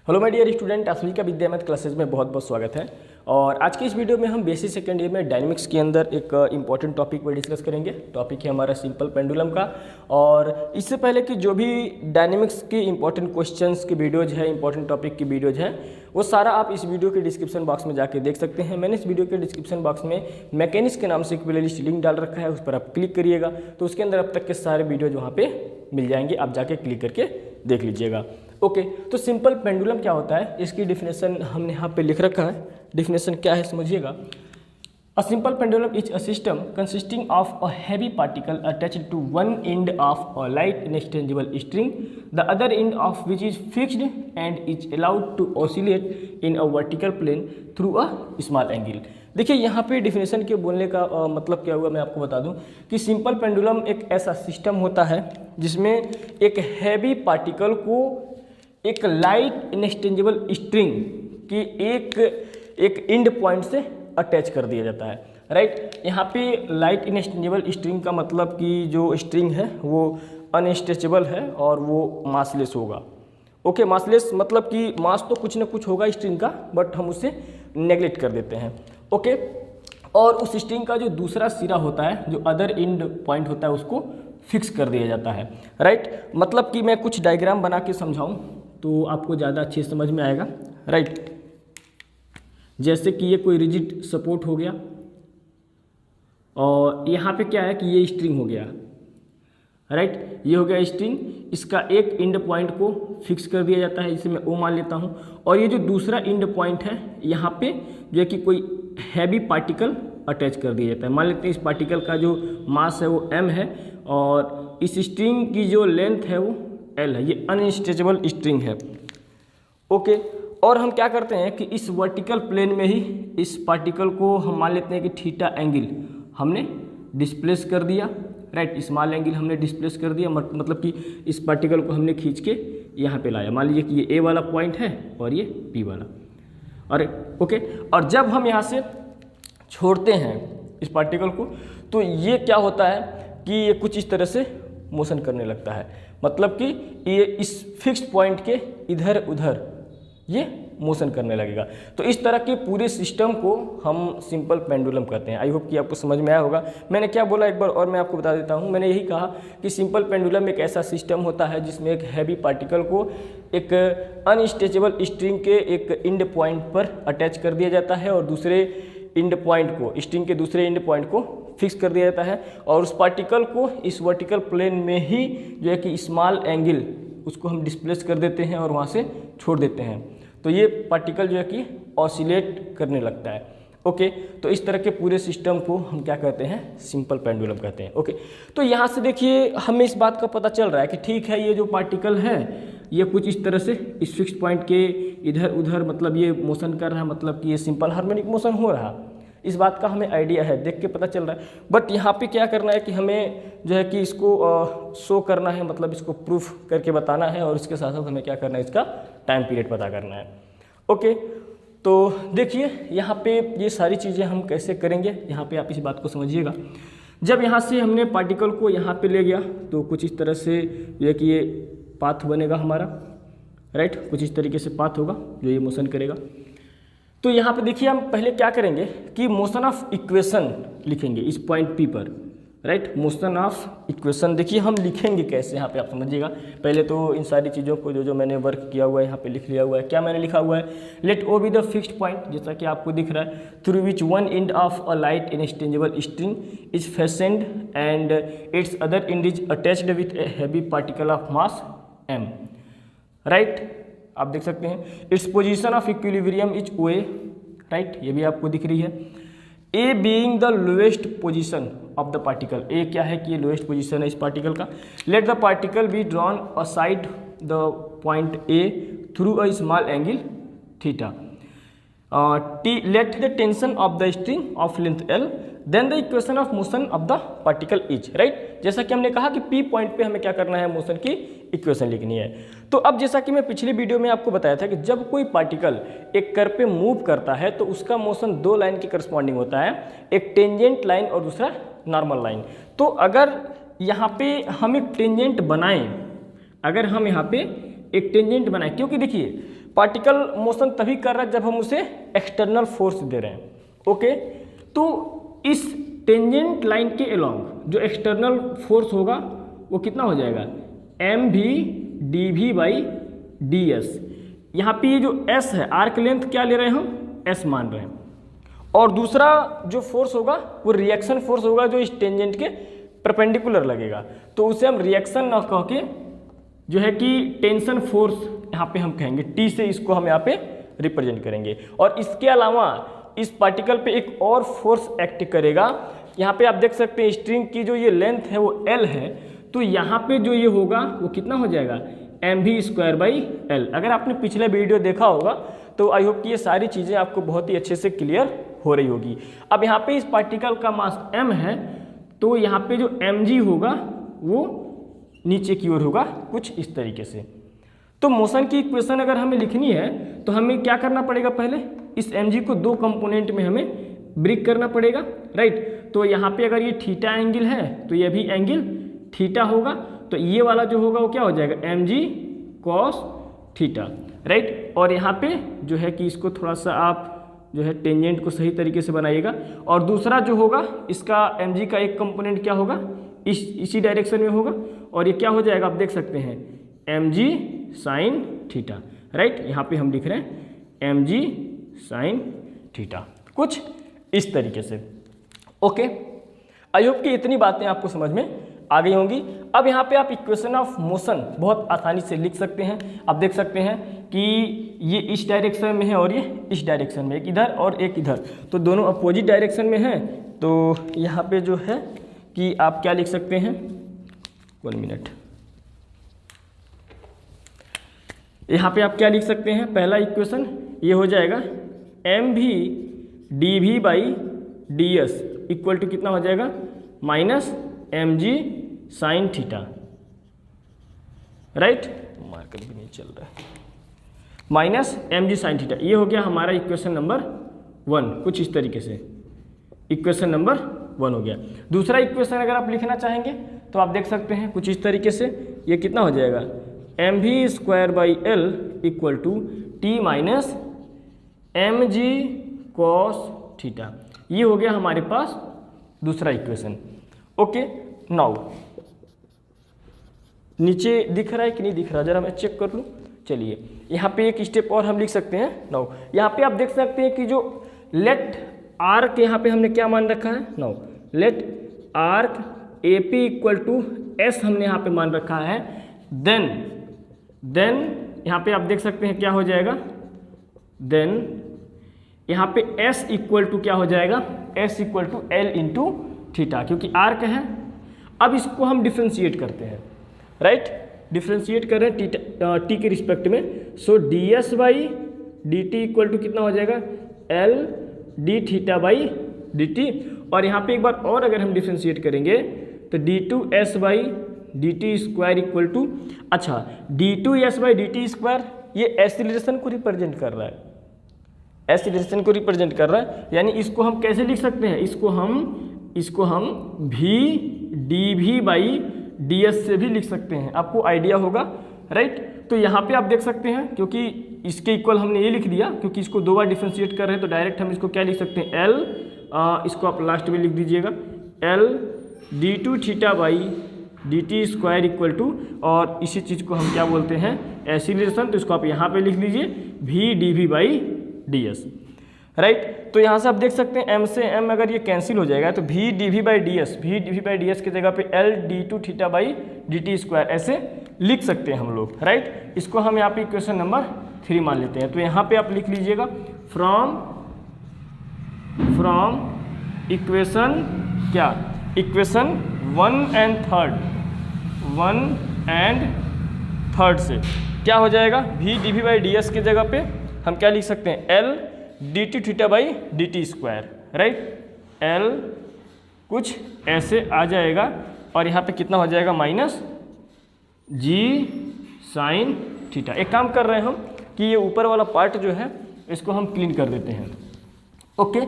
Hello my dear student, आप सभी का विद्या मैथ क्लासेज में बहुत बहुत स्वागत है। और आज की इस वीडियो में हम बेसिक सेकेंड ईयर में डायनेमिक्स के अंदर एक इंपॉर्टेंट टॉपिक पर डिस्कस करेंगे। टॉपिक है हमारा सिंपल पेंडुलम का। और इससे पहले कि जो भी डायनेमिक्स के इंपॉर्टेंट क्वेश्चंस की वीडियोज़ है, इंपॉर्टेंट टॉपिक की वीडियोज़ हैं, वो सारा आप इस वीडियो के डिस्क्रिप्शन बॉक्स में जाके देख सकते हैं। मैंने इस वीडियो के डिस्क्रिप्शन बॉक्स में मैकेनिक्स के नाम से एक प्लेलिस्ट लिंक डाल रखा है, उस पर आप क्लिक करिएगा तो उसके अंदर अब तक के सारे वीडियोज वहाँ पे मिल जाएंगे, आप जाके क्लिक करके देख लीजिएगा। ओके, तो सिंपल पेंडुलम क्या होता है, इसकी डिफिनेशन हमने यहाँ पे लिख रखा है। डिफिनेशन क्या है समझिएगा। A simple pendulum is a system consisting of a heavy particle attached to one end of a light inextensible string, the other end of which is fixed and is allowed to oscillate in a vertical plane through a small angle. देखिए यहाँ पे definition के बोलने का मतलब क्या हुआ, मैं आपको बता दूं कि सिंपल पेंडुलम एक ऐसा सिस्टम होता है जिसमें एक हैवी पार्टिकल को एक लाइट इनएक्सचेंजेबल स्ट्रिंग की एक एंड पॉइंट से अटैच कर दिया जाता है। राइट, यहाँ पे लाइट इनएक्सचेंजेबल स्ट्रिंग का मतलब कि जो स्ट्रिंग है वो अनस्ट्रेचेबल है और वो मासलेस होगा। ओके, मासलेस मतलब कि मास तो कुछ ना कुछ होगा स्ट्रिंग का, बट हम उसे नेग्लेक्ट कर देते हैं। ओके, और उस स्ट्रिंग का जो दूसरा सिरा होता है, जो अदर एंड पॉइंट होता है, उसको फिक्स कर दिया जाता है। राइट, मतलब कि मैं कुछ डायग्राम बना के समझाऊं तो आपको ज़्यादा अच्छे समझ में आएगा। राइट, जैसे कि ये कोई रिजिड सपोर्ट हो गया और यहाँ पे क्या है कि ये स्ट्रिंग हो गया। राइट, ये हो गया स्ट्रिंग, इसका एक एंड पॉइंट को फिक्स कर दिया जाता है, इसे मैं ओ मान लेता हूँ। और ये जो दूसरा एंड पॉइंट है, यहाँ पे जो है कि कोई हैवी पार्टिकल अटैच कर दिया जाता है। मान लेते हैं इस पार्टिकल का जो मास है वो m है और इस स्ट्रिंग की जो लेंथ है वो l है। ये अनस्ट्रेचेबल स्ट्रिंग है। ओके, और हम क्या करते हैं कि इस वर्टिकल प्लेन में ही इस पार्टिकल को हम मान लेते हैं कि थीटा एंगल हमने डिस्प्लेस कर दिया। राइट, स्मॉल एंगल हमने डिस्प्लेस कर दिया, मतलब कि इस पार्टिकल को हमने खींच के यहाँ पे लाया। मान लीजिए कि ये A वाला पॉइंट है और ये P वाला। अरे ओके, और जब हम यहाँ से छोड़ते हैं इस पार्टिकल को तो ये क्या होता है कि ये कुछ इस तरह से मोशन करने लगता है, मतलब कि ये इस फिक्स्ड पॉइंट के इधर उधर ये मोशन करने लगेगा। तो इस तरह के पूरे सिस्टम को हम सिंपल पेंडुलम कहते हैं। आई होप कि आपको समझ में आया होगा। मैंने क्या बोला एक बार और मैं आपको बता देता हूँ। मैंने यही कहा कि सिंपल पेंडुलम एक ऐसा सिस्टम होता है जिसमें एक हैवी पार्टिकल को एक अनस्ट्रेचेबल स्ट्रिंग के एक एंड पॉइंट पर अटैच कर दिया जाता है और दूसरे एंड पॉइंट को, स्ट्रिंग के दूसरे एंड पॉइंट को फिक्स कर दिया जाता है और उस पार्टिकल को इस वर्टिकल प्लेन में ही जो है कि स्मॉल एंगल उसको हम डिस्प्लेस कर देते हैं और वहाँ से छोड़ देते हैं। तो ये पार्टिकल जो है कि ऑसिलेट करने लगता है। ओके, तो इस तरह के पूरे सिस्टम को हम क्या कहते हैं, सिंपल पेंडुलम कहते हैं। ओके, तो यहाँ से देखिए हमें इस बात का पता चल रहा है कि ठीक है, ये जो पार्टिकल है ये कुछ इस तरह से इस फिक्स्ड पॉइंट के इधर उधर मतलब ये मोशन कर रहा है, मतलब कि ये सिंपल हार्मोनिक मोशन हो रहा। इस बात का हमें आइडिया है, देख के पता चल रहा है। बट यहाँ पे क्या करना है कि हमें जो है कि इसको शो करना है, मतलब इसको प्रूफ करके बताना है और इसके साथ साथ हमें क्या करना है, इसका टाइम पीरियड पता करना है। ओके, तो देखिए यहाँ पे ये सारी चीज़ें हम कैसे करेंगे, यहाँ पे आप इस बात को समझिएगा। जब यहाँ से हमने पार्टिकल को यहाँ पे ले गया तो कुछ इस तरह से जो है कि ये पाथ बनेगा हमारा। राइट, कुछ इस तरीके से पाथ होगा जो ये मोशन करेगा। तो यहाँ पे देखिए हम पहले क्या करेंगे कि मोशन ऑफ इक्वेशन लिखेंगे इस पॉइंट P पर। राइट, मोशन ऑफ इक्वेशन देखिए हम लिखेंगे कैसे, यहाँ पे आप समझिएगा। पहले तो इन सारी चीज़ों को जो मैंने वर्क किया हुआ है यहाँ पे लिख लिया हुआ है। क्या मैंने लिखा हुआ है, let O be the fixed point, जैसा कि आपको दिख रहा है, through which one end of a light inextensible string is fastened and its other end is attached with a heavy particle of mass m। Right, आप देख सकते हैं its position of equilibrium is OA। Right, ये भी आपको दिख रही है। A being the lowest position of the particle, A क्या है कि ये लोएस्ट पोजीशन है इस पार्टिकल का। Let the particle be drawn aside the point A through a small angle theta. Let the tension of the string of length L, then the equation of motion of the particle is. Right, जैसा कि हमने कहा कि P point पे हमें क्या करना है, मोशन की इक्वेशन लिखनी है। तो अब जैसा कि मैं पिछली वीडियो में आपको बताया था कि जब कोई पार्टिकल एक कर्व पे मूव करता है तो उसका मोशन दो लाइन के करस्पॉन्डिंग होता है, एक टेंजेंट लाइन और दूसरा नॉर्मल लाइन। तो अगर यहाँ पे हम एक टेंजेंट बनाएं, अगर हम यहाँ पे एक टेंजेंट बनाएं, क्योंकि देखिए पार्टिकल मोशन तभी कर रहा है जब हम उसे एक्सटर्नल फोर्स दे रहे हैं। ओके, तो इस टेंजेंट लाइन के अलोंग जो एक्सटर्नल फोर्स होगा वो कितना हो जाएगा, m v d v by d s. यहाँ पे ये जो एस है, आर्क लेंथ क्या ले रहे हैं हम, एस मान रहे हैं, और दूसरा जो फोर्स होगा वो रिएक्शन फोर्स होगा जो इस टेंजेंट के परपेंडिकुलर लगेगा, तो उसे हम रिएक्शन ना कह के जो है कि टेंशन फोर्स यहाँ पे हम कहेंगे, टी से इसको हम यहाँ पे रिप्रेजेंट करेंगे। और इसके अलावा इस पार्टिकल पे एक और फोर्स एक्ट करेगा। यहाँ पे आप देख सकते हैं स्ट्रिंग की जो ये लेंथ है वो एल है, तो यहाँ पे जो ये होगा वो कितना हो जाएगा, m v square by l. अगर आपने पिछले वीडियो देखा होगा तो आई होप कि ये सारी चीज़ें आपको बहुत ही अच्छे से क्लियर हो रही होगी। अब यहाँ पे इस पार्टिकल का मास m है, तो यहाँ पे जो mg होगा वो नीचे की ओर होगा कुछ इस तरीके से। तो मोशन की इक्वेशन अगर हमें लिखनी है तो हमें क्या करना पड़ेगा, पहले इस mg को दो कंपोनेंट में हमें ब्रेक करना पड़ेगा, राइट। तो यहाँ पे अगर ये थीटा एंगल है तो ये भी एंगल थीटा होगा, तो ये वाला जो होगा वो क्या हो जाएगा, mg cos थीटा, राइट। और यहाँ पे जो है कि इसको थोड़ा सा आप जो है टेंजेंट को सही तरीके से बनाइएगा। और दूसरा जो होगा इसका mg का एक कंपोनेंट क्या होगा, इसी डायरेक्शन में होगा, और ये क्या हो जाएगा आप देख सकते हैं mg साइन थीटा, राइट। यहाँ पे हम लिख रहे हैं mg साइन थीटा, कुछ इस तरीके से। ओके, आई होप कि इतनी बातें आपको समझ में आ गई होंगी। अब यहाँ पे आप इक्वेशन ऑफ मोशन बहुत आसानी से लिख सकते हैं। आप देख सकते हैं कि ये इस डायरेक्शन में है और ये इस डायरेक्शन में, एक इधर और एक इधर, तो दोनों अपोजिट डायरेक्शन में है। तो यहाँ पे जो है कि आप क्या लिख सकते हैं, 1 मिनट, यहाँ पे आप क्या लिख सकते हैं, पहला इक्वेशन ये हो जाएगा m v d v by d s equal to कितना हो जाएगा, minus m g sine theta, right. Marker भी नहीं चल रहा है, minus m g sine theta. ये हो गया हमारा इक्वेशन नंबर 1, कुछ इस तरीके से इक्वेशन नंबर 1 हो गया। दूसरा इक्वेशन अगर आप लिखना चाहेंगे तो आप देख सकते हैं कुछ इस तरीके से, ये कितना हो जाएगा, m v square by l equal to t minus m g cos theta. ये हो गया हमारे पास दूसरा इक्वेशन। ओके, नाउ नीचे दिख रहा है कि नहीं दिख रहा, जरा मैं चेक कर लूँ। चलिए यहाँ पे एक स्टेप और हम लिख सकते हैं। नाउ यहाँ पे आप देख सकते हैं कि जो लेट आर्क यहाँ पे हमने क्या मान रखा है, now let arc a p equal to s हमने यहाँ पे मान रखा है। देन यहाँ पे आप देख सकते हैं क्या हो जाएगा, देन यहाँ पे एस इक्वल टू क्या हो जाएगा, s equal to l into theta, क्योंकि आर्क है। अब इसको हम डिफ्रेंशिएट करते हैं, राइट, डिफ्रेंशिएट कर रहे हैं टी के रिस्पेक्ट में। So d s by d t equal to कितना हो जाएगा, L d theta by d t. और यहाँ पे एक बार और अगर हम डिफ्रेंशिएट करेंगे तो d two s by d t square equal to, अच्छा d two s by d t square ये एक्सीलरेशन को रिप्रेजेंट कर रहा है, एक्सीलरेशन को रिप्रेजेंट कर रहा है। यानी इसको हम कैसे लिख सकते हैं, इसको हम भी डी भी बाई डी एस से भी लिख सकते हैं, आपको आइडिया होगा, राइट। तो यहाँ पे आप देख सकते हैं क्योंकि इसके इक्वल हमने ये लिख दिया, क्योंकि इसको दो बार डिफ्रेंशिएट कर रहे हैं तो डायरेक्ट हम इसको क्या लिख सकते हैं, एल, इसको आप लास्ट में लिख दीजिएगा, l d two theta by d t square equal to, और इसी चीज़ को हम क्या बोलते हैं, एक्सीलरेशन। तो इसको आप यहाँ पे लिख लीजिए v d v by d s, right. तो यहाँ से आप देख सकते हैं m से m अगर ये कैंसिल हो जाएगा तो v d v by d s, v d v by d s की जगह पे l d two theta by d t square ऐसे लिख सकते हैं हम लोग, राइट। इसको हम यहाँ पे इक्वेशन नंबर 3 मान लेते हैं। तो यहाँ पे आप लिख लीजिएगा फ्रॉम इक्वेशन क्या, इक्वेशन 1 एंड थर्ड से क्या हो जाएगा, v d v by d s की जगह पे हम क्या लिख सकते हैं, l d t theta by d t square, right. L कुछ ऐसे आ जाएगा और यहाँ पे कितना हो जाएगा, माइनस जी साइन थीटा। एक काम कर रहे हैं हम कि ये ऊपर वाला पार्ट जो है इसको हम क्लीन कर देते हैं। ओके,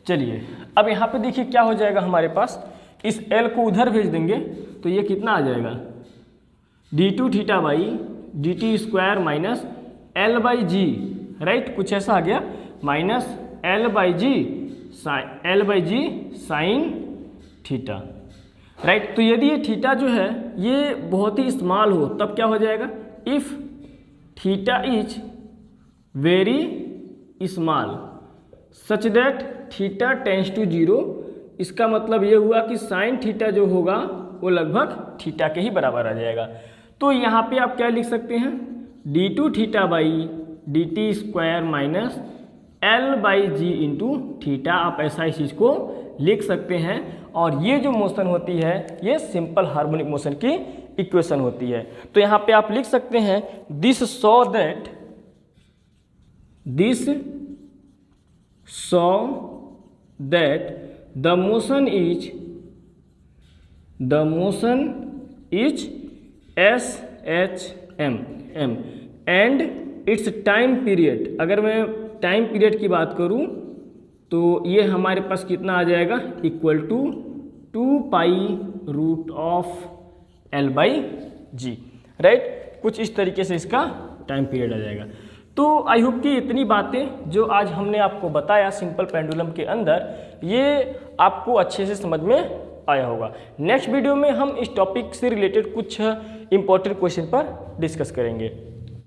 चलिए अब यहाँ पे देखिए क्या हो जाएगा हमारे पास, इस एल को उधर भेज देंगे तो ये कितना आ जाएगा, d two theta by d t square minus L/g, right, कुछ ऐसा आ गया, minus L/g sign theta, right. तो यदि ये थीटा जो है ये बहुत ही स्मॉल हो तब क्या हो जाएगा, if theta is very small such that theta tends to 0, इसका मतलब ये हुआ कि साइन थीटा जो होगा वो लगभग थीटा के ही बराबर आ जाएगा। तो यहाँ पे आप क्या लिख सकते हैं, d2 theta by dt square minus L/g into theta, आप ऐसा इस चीज़ को लिख सकते हैं। और ये जो मोशन होती है ये सिंपल हार्मोनिक मोशन की इक्वेशन होती है। तो यहाँ पे आप लिख सकते हैं this so that the motion is SHM and it's time period. अगर मैं टाइम पीरियड की बात करूं तो ये हमारे पास कितना आ जाएगा, इक्वल टू 2π√L/g, राइट। कुछ इस तरीके से इसका टाइम पीरियड आ जाएगा। तो आई होप कि इतनी बातें जो आज हमने आपको बताया सिंपल पेंडुलम के अंदर, ये आपको अच्छे से समझ में आया होगा। नेक्स्ट वीडियो में हम इस टॉपिक से रिलेटेड कुछ इंपॉर्टेंट क्वेश्चन पर डिस्कस करेंगे।